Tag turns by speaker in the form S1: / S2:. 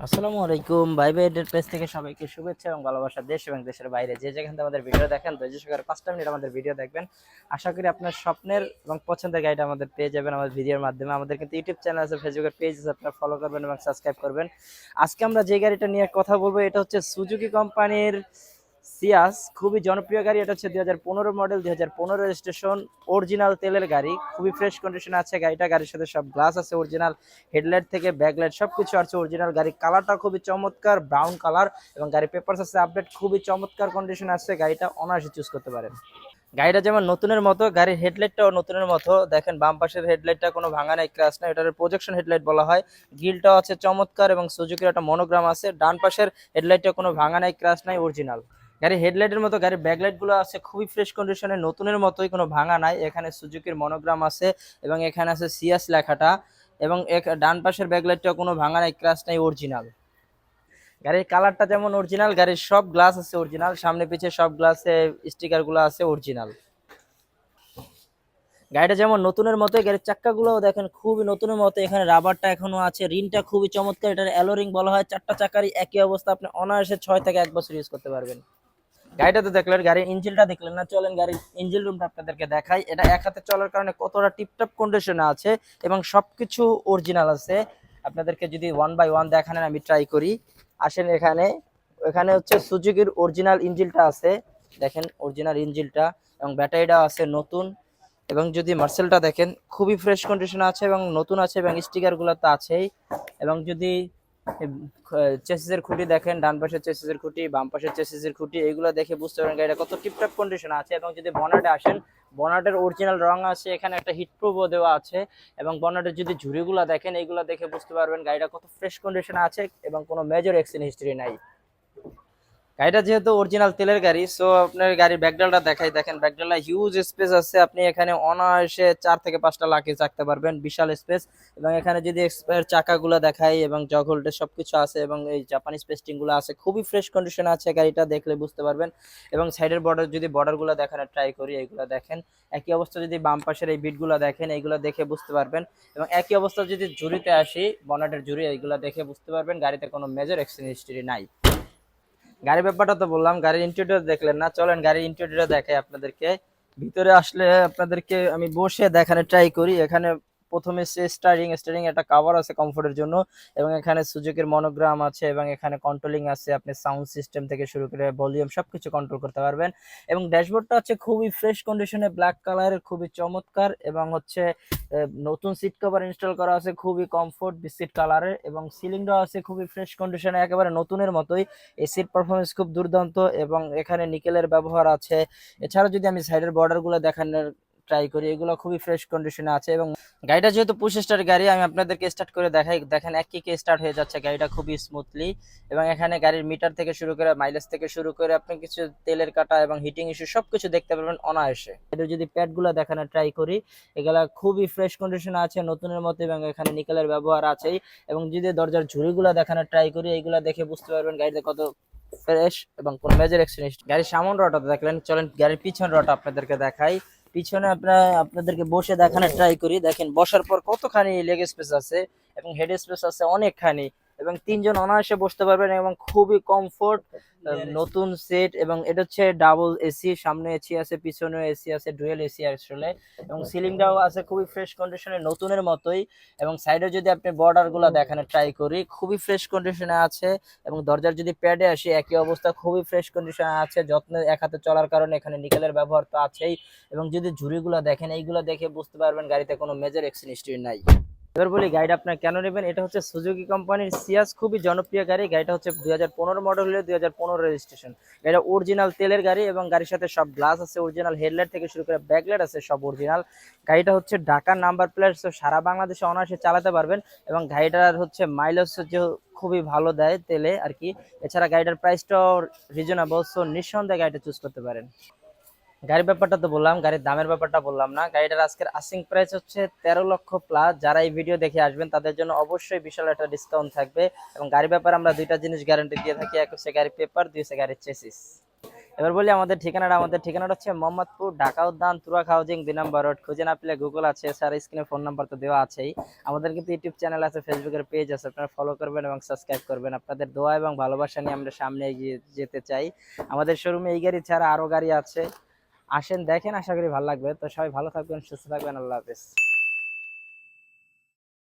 S1: আসসালামু আলাইকুম ভাই ভাইদের পেজ থেকে সবাইকে শুভেচ্ছা এবং ভালোবাসা। দেশ এবং দেশের বাইরে যে যেখান থেকে আমাদের ভিডিও দেখেন ধৈর্য সহকারে 5টা মিনিট আমাদের ভিডিও দেখবেন। আশা করি আপনার স্বপ্নের এবং পছন্দের গাড়িটা আমাদের পেয়ে যাবেন আমাদের ভিডিওর মাধ্যমে। আমাদের কিন্তু ইউটিউব চ্যানেল আছে, ফেসবুকের পেজ আছে, আপনারা ফলো করবেন এবং সাবস্ক্রাইব করবেন। আজকে আমরা যে গাড়িটা নিয়ে কথা বলবো এটা হচ্ছে সুজুকি কোম্পানির সিয়াস, খুবই জনপ্রিয় গাড়ি। এটা হচ্ছে 2015 মডেল, 2015 রেজিস্ট্রেশন, অরিজিনাল তেলের গাড়ি, খুবই ফ্রেশ কন্ডিশনে আছে গাড়িটা। গাড়ির সাথে সব গ্লাস আছে অরিজিনাল, হেডলাইট থেকে ব্যাকলাইট সবকিছু আছে অরিজিনাল। গাড়ির কালারটা খুবই চমৎকার, ব্রাউন কালার, এবং গাড়ির পেপারস আছে আপডেট, খুবই চমৎকার কন্ডিশনে আছে গাড়িটা। অনায়াসে চুজ করতে পারেন। গাড়িটা যেমন নতুনের মতো, গাড়ির হেডলাইটটাও নতুনের মতো। দেখেন বাম পাশের হেডলাইটটা কোনো ভাঙা নাই, ক্র্যাশ নাই, এটার প্রজেকশন হেডলাইট বলা হয়। গ্রিলটাও আছে চমৎকার এবং সুজুকির একটা মনোগ্রাম আছে। ডান পাশের হেডলাইটটা কোনো ভাঙা নাই, ক্র্যাশ নাই, অরিজিনাল। গাড়ির হেডলাইটের মতো গাড়ির ব্যাকলাইট গুলো আছে খুবই ফ্রেশ কন্ডিশনে, নতুনের মতোই, কোনো ভাঙা নাই। এখানে সুজুকির মনোগ্রাম আছে এবং এখানে আছে সিএস লেখাটা, এবং ডান পাশের ব্যাকলাইটটা কোনো ভাঙা নাই, ক্র্যাশ নাই, অরিজিনাল। গাড়ির কালারটা যেমন অরিজিনাল, গাড়ির সব গ্লাস আছে অরিজিনাল, সামনে পিছে সব গ্লাসে স্টিকার গুলো আছে অরিজিনাল। গাড়িটা যেমন নতুনের মতোই, গাড়ির চাক্কাগুলোও দেখেন খুবই নতুনের মতো। এখানে রাবারটা এখনো আছে, রিনটা খুবই চমৎকার, এটার অ্যালো রিং বলা হয়। চারটা চাকারই একই অবস্থা, আপনি অনায়াসে 6 থেকে 1 বছর ইউজ করতে পারবেন। গাড়িটা তো দেখলেন, গাড়ির ইঞ্জিনটা দেখলেন না, চলেন গাড়ির ইঞ্জিন রুমটা আপনাদেরকে দেখাই। এটা এক হাতে চলার কারণে কতটা টিপটপ কন্ডিশনে আছে এবং সবকিছু অরিজিনাল আছে। আপনাদেরকে যদি 1 বাই 1 দেখানোর আমি ট্রাই করি, আসেন এখানে। এখানে হচ্ছে সুজুকির অরিজিনাল ইঞ্জিনটা আছে, দেখেন অরিজিনাল ইঞ্জিনটা, এবং ব্যাটারিটা আছে নতুন। এবং যদি মার্সেলটা দেখেন খুবই ফ্রেশ কন্ডিশনে আছে এবং নতুন আছে, এবং স্টিকার গুলো তো আছেই। এবং যদি চেসিসের খুঁটি দেখেন, ডান পাশের চেসিসের খুঁটি, বাম পাশের চেসিসের খুঁটি, এইগুলো দেখে বুঝতে পারেন গাড়িটা কত টিপটপ কন্ডিশনে আছে। এবং যদি বনাটে আসেন, বনাটের অরিজিনাল রং আছে, এখানে একটা হিট প্রুফও দেওয়া আছে। এবং বনাটের যদি ঝুড়িগুলো দেখেন, এইগুলো দেখে বুঝতে পারবেন গাড়িটা কত ফ্রেশ কন্ডিশনে আছে এবং কোনো মেজর অ্যাক্সিডেন্ট হিস্ট্রি নাই। গাড়িটা যেহেতু অরিজিনাল তেলের গাড়ি, সো আপনার গাড়ির ব্যাকডালটা দেখাই। দেখেন ব্যাকডালটা হিউজ স্পেস আছে, আপনি এখানে অনায়াসে 4 থেকে 5টা লাগেজ রাখতে পারবেন, বিশাল স্পেস। এবং এখানে যদি এক্সপায়ার চাকাগুলো দেখাই, এবং জগ হোল্ডার সবকিছু আছে, এবং এই জাপানিজ পেস্টিং গুলো আছে, খুবই ফ্রেশ কন্ডিশন আছে গাড়িটা, দেখলে বুঝতে পারবেন। এবং সাইডের বর্ডার, যদি বর্ডার গুলো দেখানোর ট্রাই করি, এইগুলো দেখেন একই অবস্থা। যদি বাম পাশের এই বিট গুলো দেখেন, এইগুলো দেখে বুঝতে পারবেন। এবং একই অবস্থা যদি ঝুড়িতে আসি, বনাটের ঝুড়ি, এইগুলো দেখে বুঝতে পারবেন গাড়িতে কোনো মেজর অ্যাক্সিডেন্ট হিস্ট্রি নাই। গাড়ির ব্যাপারটা তো বললাম, গাড়ির ইন্টেরিয়র দেখলেন না, চলেন গাড়ির ইন্টেরিয়র দেখাই আপনাদেরকে। ভিতরে আসলে আপনাদেরকে আমি বসে দেখানোর ট্রাই করি। এখানে প্রথমে স্টারিং স্টারিং একটা কভার আছে কমফোর্টের জন্য, এবং এখানে সুজুকির মনোগ্রাম আছে, এবং এখানে কন্ট্রোলিং আছে, আপনি সাউন্ড সিস্টেম থেকে শুরু করে ভলিউম সবকিছু কন্ট্রোল করতে পারবেন। এবং ড্যাশবোর্ডটা হচ্ছে খুবই ফ্রেশ কন্ডিশনে, ব্ল্যাক কালারের, খুবই চমৎকার। এবং হচ্ছে নতুন সিট কভার ইনস্টল করা আছে, খুবই কমফোর্ট বিস্কিট কালারের। এবং সিলিংটাও আছে খুবই ফ্রেশ কন্ডিশনে, একেবারে নতুনের মতোই। এসির পারফরমেন্স খুব দুর্দান্ত, এবং এখানে নিকেলের ব্যবহার আছে। এছাড়া যদি আমি সাইডের বর্ডার গুলো দেখানোর ট্রাই করি, এগুলো খুবই ফ্রেশ কন্ডিশনে আছে। এবং গাড়িটা যেহেতু পুশ স্টার্ট গাড়ি, আমি আপনাদেরকে স্টার্ট করে দেখাই। দেখেন এক কিকে স্টার্ট হয়ে যাচ্ছে গাড়িটা খুবই স্মুথলি। এবং এখানে গাড়ির মিটার থেকে শুরু করে, মাইলেজ থেকে শুরু করে, আপনি কিছু তেলের কাটা এবং হিটিং ইস্যু সবকিছু দেখতে পারবেন অনায়াসে। এটা যদি প্যাড গুলো দেখানোর ট্রাই করি, এগুলা খুবই ফ্রেশ কন্ডিশনে আছে, নতুনের মতো, এবং এখানে নিকেলের ব্যবহার আছেই। এবং যদি দরজার ঝুড়িগুলো দেখানোর ট্রাই করি, এইগুলা দেখে বুঝতে পারবেন গাড়িতে কত ফ্রেশ এবং কোন মেজর এক্সিডেন্ট। গাড়ির সামন রটা দেখলেন, চলেন গাড়ির পিছন রটা আপনাদেরকে দেখাই। পিছনে আপনাদেরকে বসে দেখানোর ট্রাই করি। দেখেন বসার পর কতখানি লেগ স্পেস আছে, এবং হেড স্পেস আছে অনেকখানি, এবং 3 জন অনায়াসে বসতে পারবেন, এবং খুবই কমফোর্ট। নতুন সেট, এবং এটা হচ্ছে ডাবল এসি, সামনে এসি আছে, পিছনে এসি আছে, ডুয়েল এসি আসলে। এবং সিলিংটাও আছে খুবই ফ্রেশ কন্ডিশনে, নতুনের মতোই। এবং সাইডে যদি আপনি বর্ডার গুলো দেখানোর ট্রাই করি, খুবই ফ্রেশ কন্ডিশনে আছে। এবং দরজার যদি প্যাডে আসি, একই অবস্থা, খুবই ফ্রেশ কন্ডিশনে আছে, যত্নে এক হাতে চলার কারণে এখানে নিকেলের ব্যবহার তো আছেই। এবং যদি ঝুড়িগুলো দেখেন, এইগুলো দেখে বুঝতে পারবেন গাড়িতে কোনো মেজর অ্যাক্সিডেন্ট হিস্ট্রি নাই। এবার বলি গাড়িটা আপনার কেন নেবেন। এটা হচ্ছে সুজুকি কোম্পানির সিয়াস, খুবই জনপ্রিয় গাড়ি। গাড়িটা হচ্ছে 2015 মডেল হলে 2015 রেজিস্ট্রেশন। এটা অরিজিনাল তেলের গাড়ি, এবং গাড়ির সাথে সব গ্লাস আছে অরিজিনাল, হেডলাইট থেকে শুরু করে ব্যাকলাইট আছে সব অরিজিনাল। গাড়িটা হচ্ছে ঢাকার নাম্বার প্লেট, তো সারা বাংলাদেশে অনায়াসে চালাতে পারবেন। এবং গাড়িটার হচ্ছে মাইলেজ হচ্ছে খুবই ভালো দেয় তেলে আর কি। এছাড়া গাড়িটার প্রাইসটাও রিজনেবল, সো নিঃসন্দেহে গাড়িটা চুজ করতে পারেন। গাড়ির ব্যাপারটা তো বললাম, গাড়ির দামের ব্যাপারটা বললাম না। গাড়িটার আজকের আস্কিং প্রাইস হচ্ছে 13 লক্ষ প্লাস। যারা এই ভিডিও দেখে আসবেন তাদের জন্য অবশ্যই বিশাল একটা ডিসকাউন্ট থাকবে। এবং গাড়ির ব্যাপারে আমরা দুইটা জিনিস গ্যারান্টি দিয়ে থাকি, এক হচ্ছে গাড়ির পেপার, দুই হচ্ছে গাড়ির চেসিস। এবার বলি আমাদের ঠিকানাটা হচ্ছে মোহাম্মদপুর ঢাকা উদ্যান তুরাগ হাউজিং 2 নম্বর রোড। খুঁজে না পেলে গুগল আছে, স্যার স্ক্রিনে ফোন নাম্বার তো দেওয়া আছেই। আমাদের কিন্তু ইউটিউব চ্যানেল আছে, ফেসবুকের পেজ আছে, আপনারা ফলো করবেন এবং সাবস্ক্রাইব করবেন। আপনাদের দোয়া এবং ভালোবাসা নিয়ে আমরা সামনে এগিয়ে যেতে চাই। আমাদের শোরুমে এই গাড়ি ছাড়া আরো গাড়ি আছে, আসেন দেখেন, আশা করি ভালো লাগবে। তো সবাই ভালো থাকবেন, সুস্থ থাকবেন, আল্লাহ হাফেজ।